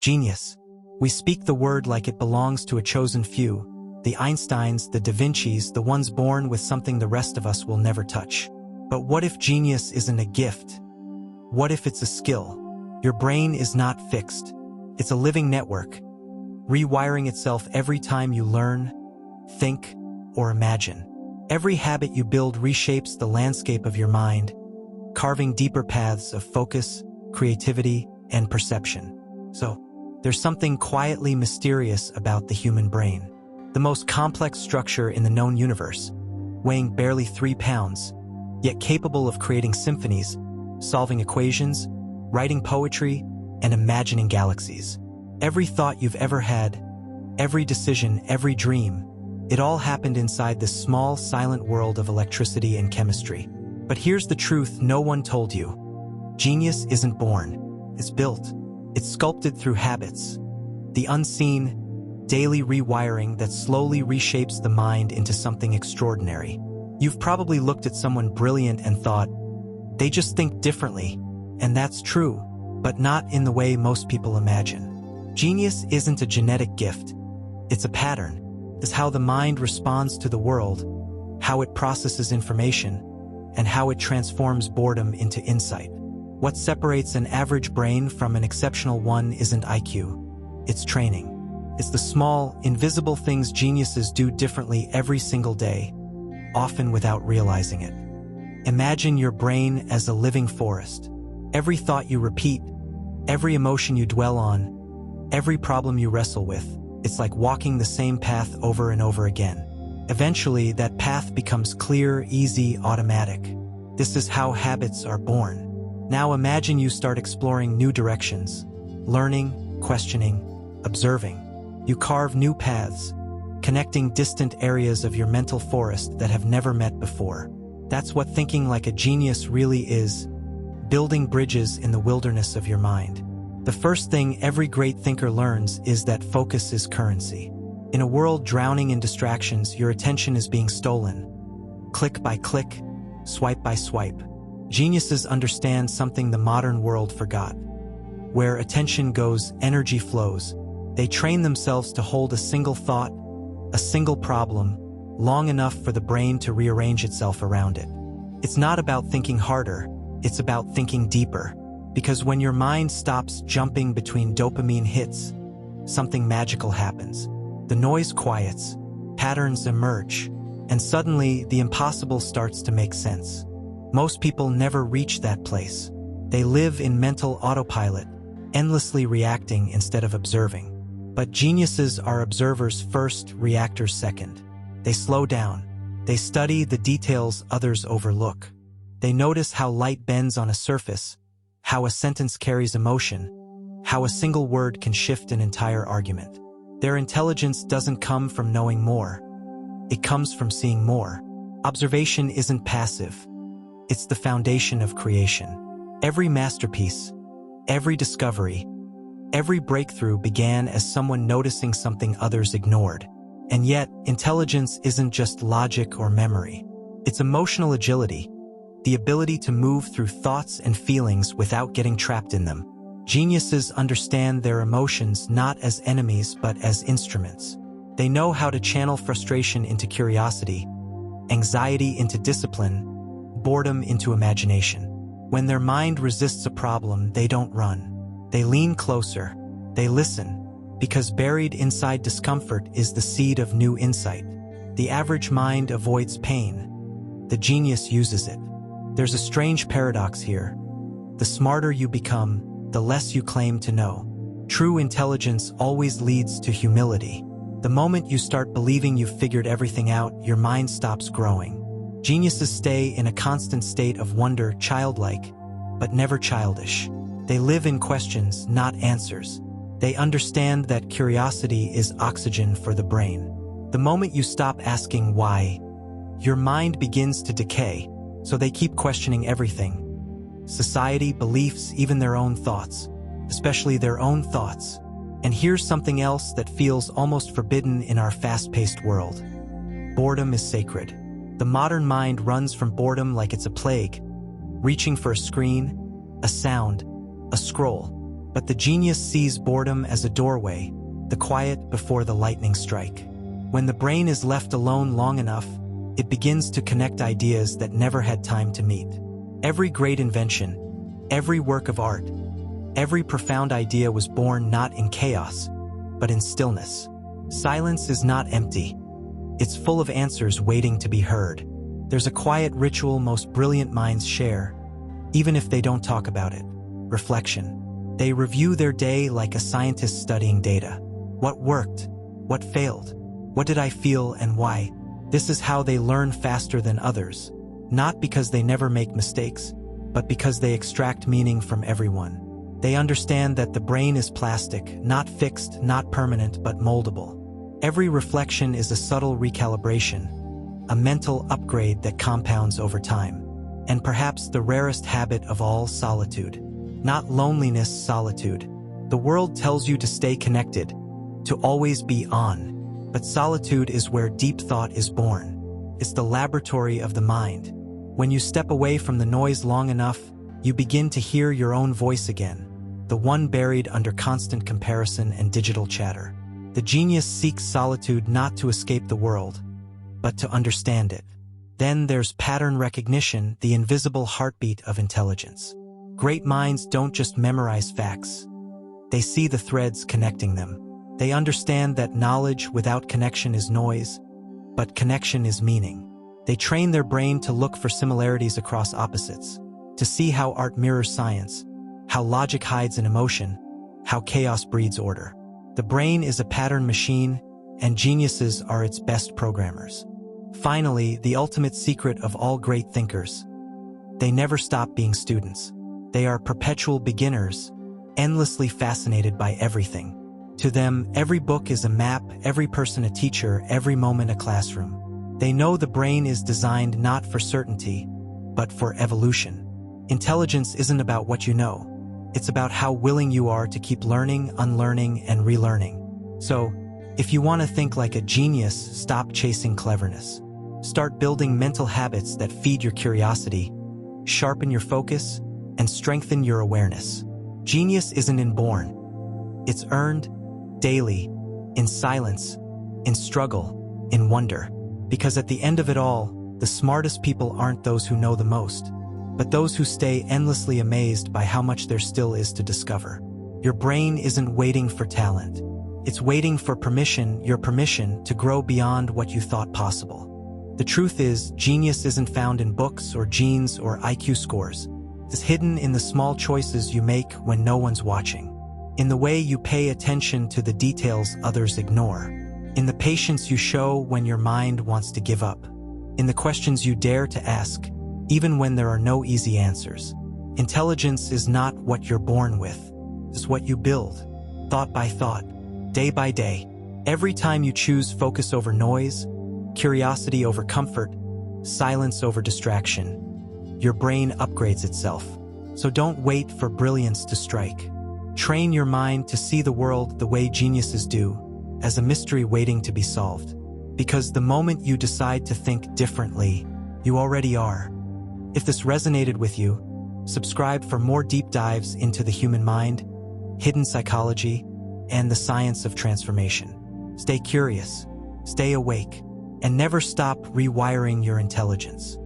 Genius. We speak the word like it belongs to a chosen few, the Einsteins, the Da Vincis, the ones born with something the rest of us will never touch. But what if genius isn't a gift? What if it's a skill? Your brain is not fixed. It's a living network, rewiring itself every time you learn, think, or imagine. Every habit you build reshapes the landscape of your mind, carving deeper paths of focus, creativity, and perception. So, there's something quietly mysterious about the human brain. The most complex structure in the known universe, weighing barely 3 pounds, yet capable of creating symphonies, solving equations, writing poetry, and imagining galaxies. Every thought you've ever had, every decision, every dream, it all happened inside this small, silent world of electricity and chemistry. But here's the truth no one told you. Genius isn't born, it's built. It's sculpted through habits, the unseen, daily rewiring that slowly reshapes the mind into something extraordinary. You've probably looked at someone brilliant and thought, they just think differently, and that's true, but not in the way most people imagine. Genius isn't a genetic gift, it's a pattern. It's how the mind responds to the world, how it processes information, and how it transforms boredom into insight. What separates an average brain from an exceptional one isn't IQ, it's training. It's the small, invisible things geniuses do differently every single day, often without realizing it. Imagine your brain as a living forest. Every thought you repeat, every emotion you dwell on, every problem you wrestle with, it's like walking the same path over and over again. Eventually, that path becomes clear, easy, automatic. This is how habits are born. Now imagine you start exploring new directions, learning, questioning, observing. You carve new paths, connecting distant areas of your mental forest that have never met before. That's what thinking like a genius really is, building bridges in the wilderness of your mind. The first thing every great thinker learns is that focus is currency. In a world drowning in distractions, your attention is being stolen. Click by click, swipe by swipe. Geniuses understand something the modern world forgot. Where attention goes, energy flows. They train themselves to hold a single thought, a single problem, long enough for the brain to rearrange itself around it. It's not about thinking harder, it's about thinking deeper. Because when your mind stops jumping between dopamine hits, something magical happens. The noise quiets, patterns emerge, and suddenly the impossible starts to make sense. Most people never reach that place. They live in mental autopilot, endlessly reacting instead of observing. But geniuses are observers first, reactors second. They slow down. They study the details others overlook. They notice how light bends on a surface, how a sentence carries emotion, how a single word can shift an entire argument. Their intelligence doesn't come from knowing more. It comes from seeing more. Observation isn't passive. It's the foundation of creation. Every masterpiece, every discovery, every breakthrough began as someone noticing something others ignored. And yet, intelligence isn't just logic or memory. It's emotional agility, the ability to move through thoughts and feelings without getting trapped in them. Geniuses understand their emotions not as enemies but as instruments. They know how to channel frustration into curiosity, anxiety into discipline, boredom into imagination. When their mind resists a problem, they don't run. They lean closer. They listen, because buried inside discomfort is the seed of new insight. The average mind avoids pain. The genius uses it. There's a strange paradox here. The smarter you become, the less you claim to know. True intelligence always leads to humility. The moment you start believing you've figured everything out, your mind stops growing. Geniuses stay in a constant state of wonder, childlike, but never childish. They live in questions, not answers. They understand that curiosity is oxygen for the brain. The moment you stop asking why, your mind begins to decay, so they keep questioning everything. Society, beliefs, even their own thoughts, especially their own thoughts. And here's something else that feels almost forbidden in our fast-paced world. Boredom is sacred. The modern mind runs from boredom like it's a plague, reaching for a screen, a sound, a scroll. But the genius sees boredom as a doorway, the quiet before the lightning strike. When the brain is left alone long enough, it begins to connect ideas that never had time to meet. Every great invention, every work of art, every profound idea was born not in chaos, but in stillness. Silence is not empty. It's full of answers waiting to be heard. There's a quiet ritual most brilliant minds share, even if they don't talk about it. Reflection. They review their day like a scientist studying data. What worked? What failed? What did I feel and why? This is how they learn faster than others, not because they never make mistakes, but because they extract meaning from everyone. They understand that the brain is plastic, not fixed, not permanent, but moldable. Every reflection is a subtle recalibration, a mental upgrade that compounds over time. And perhaps the rarest habit of all, solitude. Not loneliness, solitude. The world tells you to stay connected, to always be on. But solitude is where deep thought is born. It's the laboratory of the mind. When you step away from the noise long enough, you begin to hear your own voice again, the one buried under constant comparison and digital chatter. The genius seeks solitude not to escape the world, but to understand it. Then there's pattern recognition, the invisible heartbeat of intelligence. Great minds don't just memorize facts. They see the threads connecting them. They understand that knowledge without connection is noise, but connection is meaning. They train their brain to look for similarities across opposites, to see how art mirrors science, how logic hides an emotion, how chaos breeds order. The brain is a pattern machine, and geniuses are its best programmers. Finally, the ultimate secret of all great thinkers. They never stop being students. They are perpetual beginners, endlessly fascinated by everything. To them, every book is a map, every person a teacher, every moment a classroom. They know the brain is designed not for certainty, but for evolution. Intelligence isn't about what you know. It's about how willing you are to keep learning, unlearning, and relearning. So, if you want to think like a genius, stop chasing cleverness. Start building mental habits that feed your curiosity, sharpen your focus, and strengthen your awareness. Genius isn't inborn. It's earned daily, in silence, in struggle, in wonder. Because at the end of it all, the smartest people aren't those who know the most, but those who stay endlessly amazed by how much there still is to discover. Your brain isn't waiting for talent. It's waiting for permission, your permission, to grow beyond what you thought possible. The truth is, genius isn't found in books or genes or IQ scores. It's hidden in the small choices you make when no one's watching. In the way you pay attention to the details others ignore. In the patience you show when your mind wants to give up. In the questions you dare to ask, even when there are no easy answers. Intelligence is not what you're born with. It's what you build, thought by thought, day by day. Every time you choose focus over noise, curiosity over comfort, silence over distraction, your brain upgrades itself. So don't wait for brilliance to strike. Train your mind to see the world the way geniuses do, as a mystery waiting to be solved. Because the moment you decide to think differently, you already are. If this resonated with you, subscribe for more deep dives into the human mind, hidden psychology, and the science of transformation. Stay curious, stay awake, and never stop rewiring your intelligence.